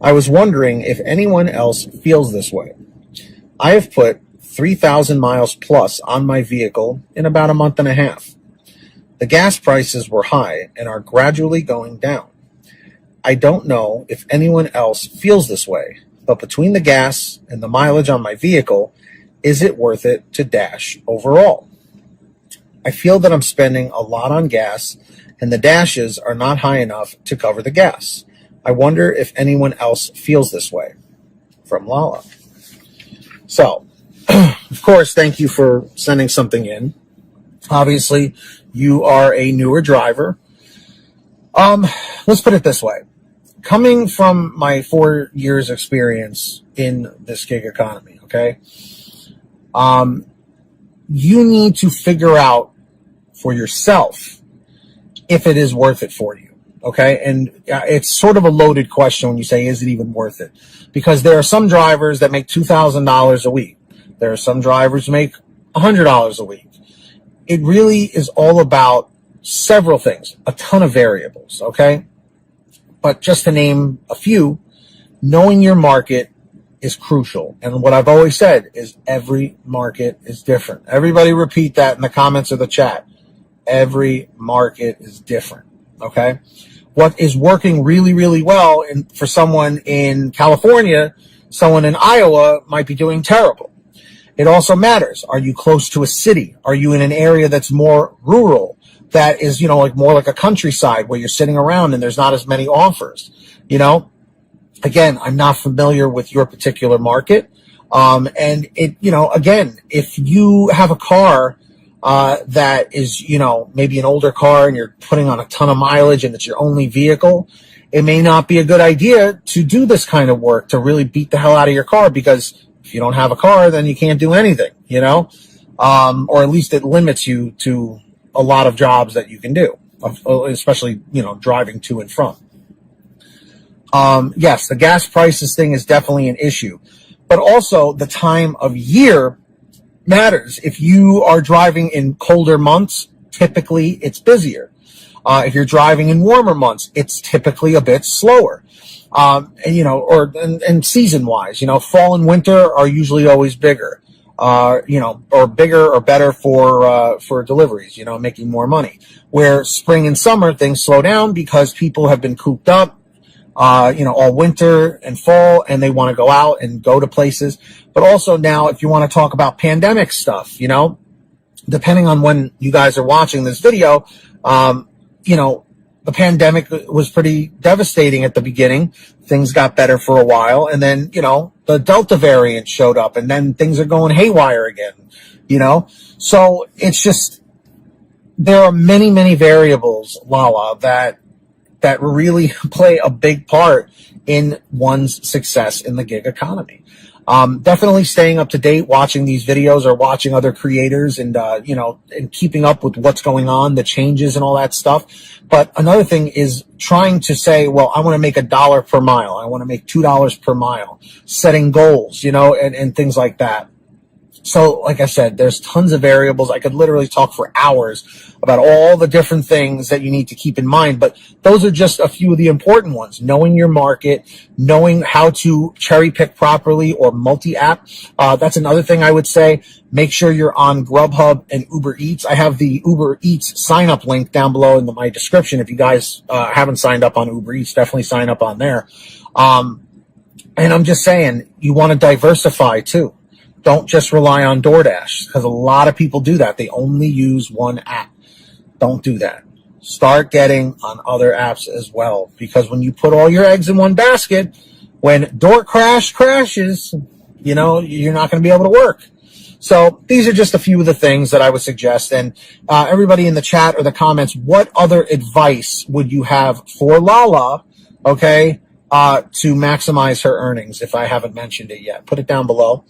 I was wondering if anyone else feels this way. I have put 3,000 miles plus on my vehicle in about a month and a half. The gas prices were high and are gradually going down. I don't know if anyone else feels this way, but between the gas and the mileage on my vehicle, is it worth it to dash overall? I feel that I'm spending a lot on gas and the dashes are not high enough to cover the gas. I wonder if anyone else feels this way. From Lala. So, of course, thank you for sending something in. Obviously, you are a newer driver. Let's put it this way. Coming from my 4 years experience in this gig economy, okay, you need to figure out for yourself if it is worth it for you. Okay, and it's sort of a loaded question when you say, is it even worth it? Because there are some drivers that make $2,000 a week. There are some drivers who make $100 a week. It really is all about several things, a ton of variables, okay? But just to name a few, knowing your market is crucial. And what I've always said is every market is different. Everybody repeat that in the comments or the chat. Every market is different, okay? What is working really, really well for someone in California, someone in Iowa might be doing terrible. It also matters. Are you close to a city? Are you in an area that's more rural, that is, like more like a countryside where you're sitting around and there's not as many offers? Again, I'm not familiar with your particular market. And it, again, if you have a car that is, maybe an older car and you're putting on a ton of mileage and it's your only vehicle, it may not be a good idea to do this kind of work, to really beat the hell out of your car, because if you don't have a car, then you can't do anything, or at least it limits you to a lot of jobs that you can do, especially, driving to and from. Yes, the gas prices thing is definitely an issue, but also the time of year matters. If you are driving in colder months, typically it's busier. If you're driving in warmer months, it's typically a bit slower. And season wise, fall and winter are usually always bigger, or bigger or better for deliveries, making more money. Where spring and summer, things slow down because people have been cooped up, all winter and fall, and they want to go out and go to places. But also now, if you want to talk about pandemic stuff, depending on when you guys are watching this video, the pandemic was pretty devastating at the beginning. Things got better for a while, and then, the Delta variant showed up, and then things are going haywire again, So it's just, there are many, many variables, Lala, that really play a big part in one's success in the gig economy. Definitely staying up to date, watching these videos or watching other creators and, and keeping up with what's going on, the changes and all that stuff. But another thing is trying to say, well, I want to make $1 per mile. I want to make $2 per mile, setting goals, and things like that. So, like I said, there's tons of variables. I could literally talk for hours about all the different things that you need to keep in mind, but those are just a few of the important ones. Knowing your market, knowing how to cherry pick properly or multi-app. That's another thing I would say. Make sure you're on GrubHub and Uber Eats. I have the Uber Eats sign-up link down below in my description. If you guys haven't signed up on Uber Eats, definitely sign up on there. And I'm just saying, you want to diversify too. Don't just rely on DoorDash, because a lot of people do that. They only use one app. Don't do that. Start getting on other apps as well, because when you put all your eggs in one basket, when DoorDash crashes, you're not going to be able to work. So these are just a few of the things that I would suggest. And everybody in the chat or the comments, what other advice would you have for Lala, okay, to maximize her earnings, if I haven't mentioned it yet? Put it down below.